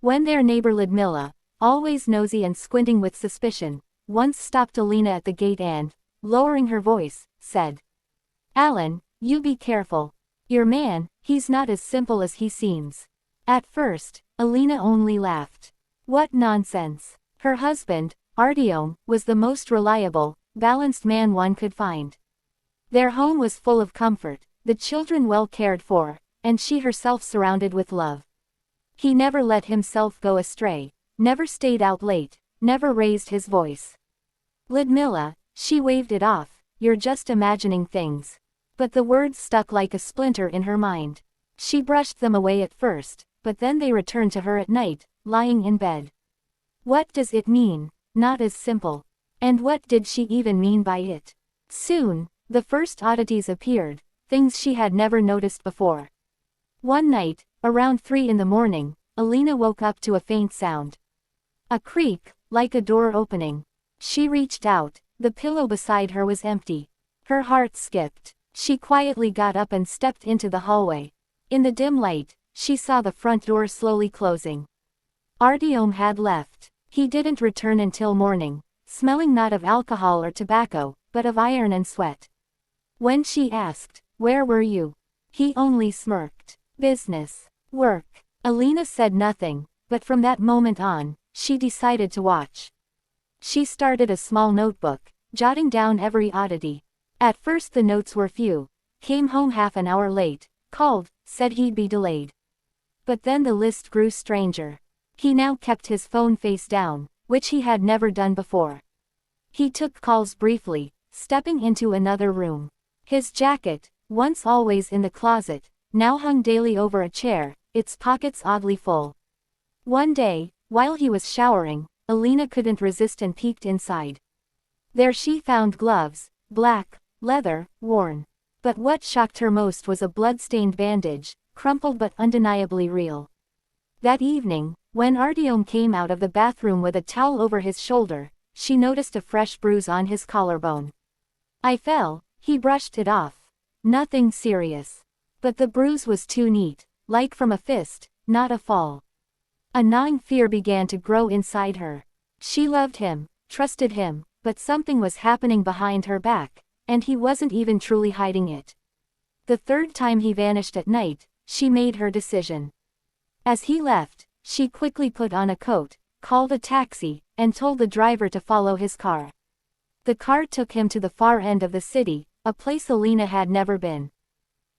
When their neighbor Ludmilla, always nosy and squinting with suspicion, once stopped Alina at the gate and, lowering her voice, said, "Alan, you be careful. Your man, he's not as simple as he seems." At first, Alina only laughed. What nonsense. Her husband, Artyom, was the most reliable, balanced man one could find. Their home was full of comfort, the children well cared for, and she herself surrounded with love. He never let himself go astray, never stayed out late, never raised his voice. Ludmilla, she waved it off, "You're just imagining things." But the words stuck like a splinter in her mind. She brushed them away at first, but then they returned to her at night, lying in bed. What does it mean? Not as simple. And what did she even mean by it? Soon, the first oddities appeared, things she had never noticed before. One night, around 3 in the morning, Alina woke up to a faint sound. A creak, like a door opening. She reached out, the pillow beside her was empty. Her heart skipped. She quietly got up and stepped into the hallway. In the dim light, she saw the front door slowly closing. Artyom had left. He didn't return until morning, smelling not of alcohol or tobacco, but of iron and sweat. When she asked, "Where were you?" he only smirked. "Business. Work." Alina said nothing, but from that moment on, she decided to watch. She started a small notebook, jotting down every oddity. At first the notes were few. Came home half an hour late, called, said he'd be delayed. But then the list grew stranger. He now kept his phone face down, which he had never done before. He took calls briefly, stepping into another room. His jacket, once always in the closet, now hung daily over a chair, its pockets oddly full. One day, while he was showering, Alina couldn't resist and peeked inside. There she found gloves, black, leather, worn. But what shocked her most was a blood-stained bandage, crumpled but undeniably real. That evening, when Artyom came out of the bathroom with a towel over his shoulder, she noticed a fresh bruise on his collarbone. "I fell," he brushed it off. "Nothing serious." But the bruise was too neat, like from a fist, not a fall. A gnawing fear began to grow inside her. She loved him, trusted him, but something was happening behind her back, and he wasn't even truly hiding it. The third time he vanished at night, she made her decision. As he left, she quickly put on a coat, called a taxi, and told the driver to follow his car. The car took him to the far end of the city, a place Alina had never been.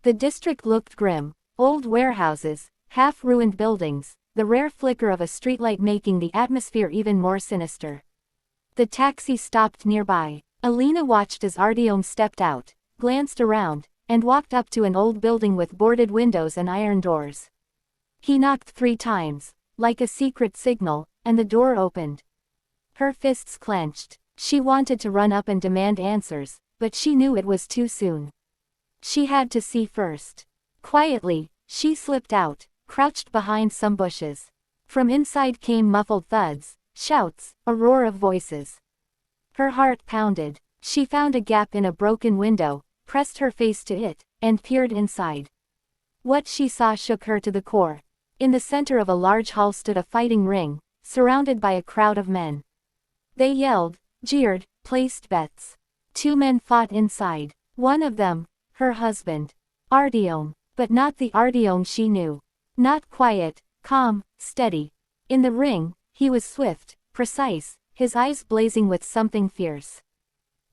The district looked grim, old warehouses, half-ruined buildings, the rare flicker of a streetlight making the atmosphere even more sinister. The taxi stopped nearby. Alina watched as Artyom stepped out, glanced around, and walked up to an old building with boarded windows and iron doors. He knocked 3 times, like a secret signal, and the door opened. Her fists clenched. She wanted to run up and demand answers, but she knew it was too soon. She had to see first. Quietly, she slipped out, crouched behind some bushes. From inside came muffled thuds, shouts, a roar of voices. Her heart pounded. She found a gap in a broken window, pressed her face to it, and peered inside. What she saw shook her to the core. In the center of a large hall stood a fighting ring, surrounded by a crowd of men. They yelled, jeered, placed bets. 2 men fought inside. One of them, her husband. Artyom, but not the Artyom she knew. Not quiet, calm, steady. In the ring, he was swift, precise, his eyes blazing with something fierce.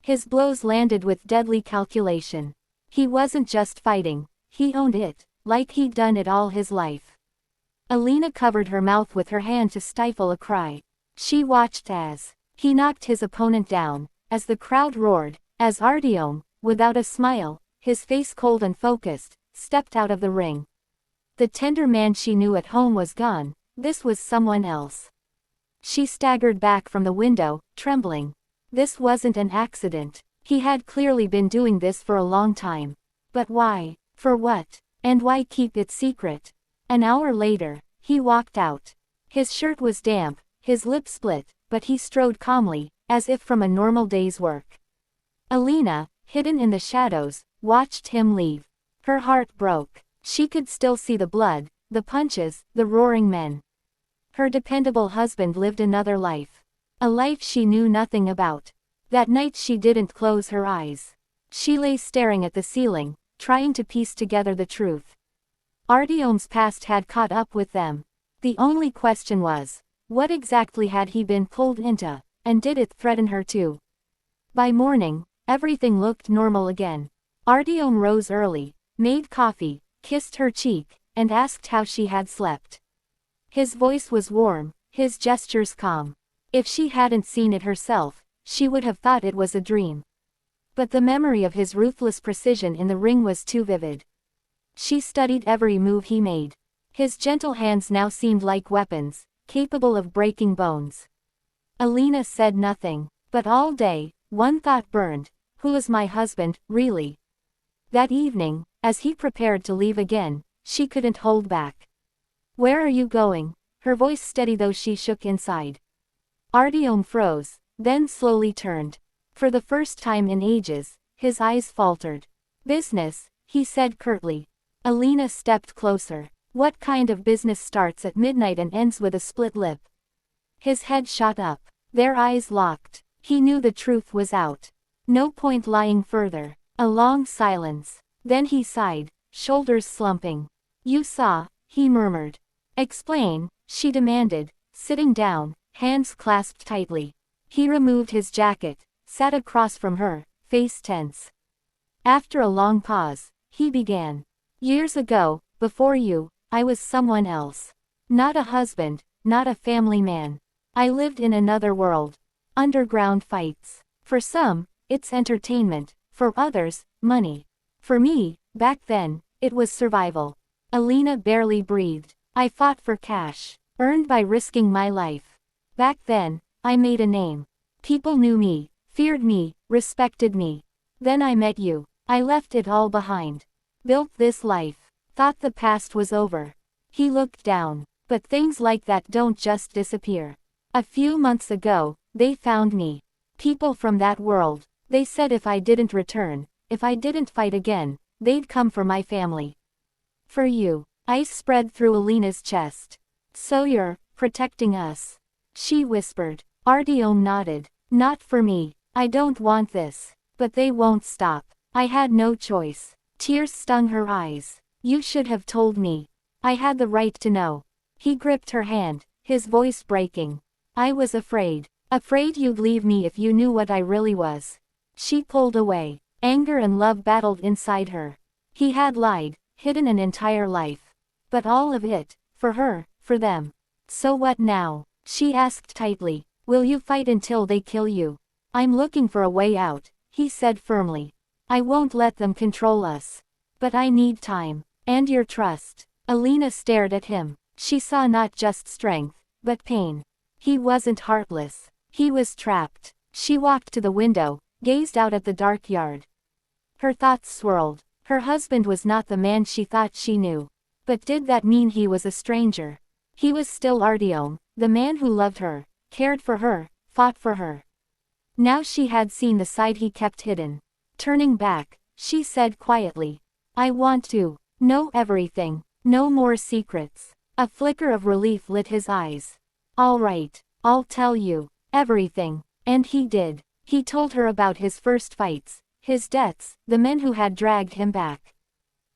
His blows landed with deadly calculation. He wasn't just fighting, he owned it, like he'd done it all his life. Alina covered her mouth with her hand to stifle a cry. She watched as he knocked his opponent down, as the crowd roared, as Artyom, without a smile, his face cold and focused, stepped out of the ring. The tender man she knew at home was gone, this was someone else. She staggered back from the window, trembling. This wasn't an accident. He had clearly been doing this for a long time. But why? For what? And why keep it secret? An hour later, he walked out. His shirt was damp, his lips split, but he strode calmly, as if from a normal day's work. Alina, hidden in the shadows, watched him leave. Her heart broke. She could still see the blood, the punches, the roaring men. Her dependable husband lived another life. A life she knew nothing about. That night she didn't close her eyes. She lay staring at the ceiling, trying to piece together the truth. Artyom's past had caught up with them. The only question was, what exactly had he been pulled into, and did it threaten her too? By morning, everything looked normal again. Artyom rose early, made coffee, kissed her cheek, and asked how she had slept. His voice was warm, his gestures calm. If she hadn't seen it herself, she would have thought it was a dream. But the memory of his ruthless precision in the ring was too vivid. She studied every move he made. His gentle hands now seemed like weapons, capable of breaking bones. Alina said nothing, but all day, one thought burned: who is my husband, really? That evening, as he prepared to leave again, she couldn't hold back. Where are you going? Her voice steady though she shook inside. Artyom froze, then slowly turned. For the first time in ages, his eyes faltered. Business, he said curtly. Alina stepped closer. What kind of business starts at midnight and ends with a split lip? His head shot up. Their eyes locked. He knew the truth was out. No point lying further. A long silence. Then he sighed, shoulders slumping. You saw, he murmured. Explain, she demanded, sitting down, hands clasped tightly. He removed his jacket, sat across from her, face tense. After a long pause, he began. Years ago, before you, I was someone else. Not a husband, not a family man. I lived in another world. Underground fights. For some, it's entertainment, for others, money. For me, back then, it was survival. Alina barely breathed. I fought for cash, earned by risking my life. Back then, I made a name. People knew me, feared me, respected me. Then I met you. I left it all behind. Built this life. Thought the past was over. He looked down. But things like that don't just disappear. A few months ago, they found me. People from that world. They said if I didn't return, if I didn't fight again, they'd come for my family. For you. Ice spread through Alina's chest. So you're protecting us? She whispered. Artyom nodded. Not for me. I don't want this. But they won't stop. I had no choice. Tears stung her eyes. You should have told me. I had the right to know. He gripped her hand, his voice breaking. I was afraid. Afraid you'd leave me if you knew what I really was. She pulled away. Anger and love battled inside her. He had lied, hidden an entire life. But all of it, for her, for them. So what now? She asked tightly. Will you fight until they kill you? I'm looking for a way out, he said firmly. I won't let them control us. But I need time. And your trust. Alina stared at him. She saw not just strength, but pain. He wasn't heartless. He was trapped. She walked to the window, gazed out at the dark yard. Her thoughts swirled. Her husband was not the man she thought she knew. But did that mean he was a stranger? He was still Artyom, the man who loved her, cared for her, fought for her. Now she had seen the side he kept hidden. Turning back, she said quietly. I want to know everything. No more secrets. A flicker of relief lit his eyes. All right, I'll tell you everything. And he did. He told her about his first fights, his debts, the men who had dragged him back.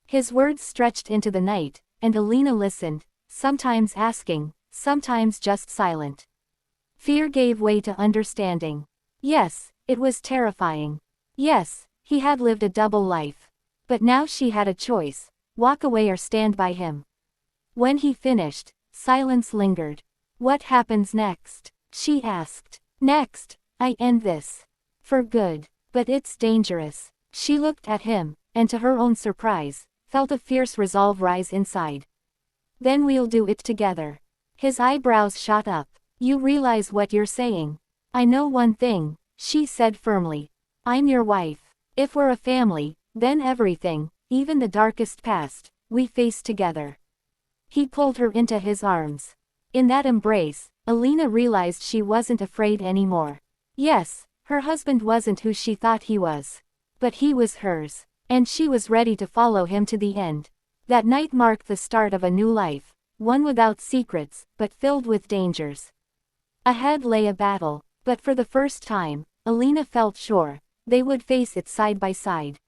His words stretched into the night, and Alina listened, sometimes asking, sometimes just silent. Fear gave way to understanding. Yes, it was terrifying. Yes, he had lived a double life. But now she had a choice: walk away or stand by him. When he finished, silence lingered. What happens next? She asked. Next, I end this. For good. But it's dangerous. She looked at him, and to her own surprise, felt a fierce resolve rise inside. Then we'll do it together. His eyebrows shot up. You realize what you're saying? I know one thing, she said firmly. I'm your wife. If we're a family, then everything, even the darkest past, we face together. He pulled her into his arms. In that embrace, Alina realized she wasn't afraid anymore. Yes, her husband wasn't who she thought he was. But he was hers. And she was ready to follow him to the end. That night marked the start of a new life, one without secrets, but filled with dangers. Ahead lay a battle, but for the first time, Alina felt sure they would face it side by side.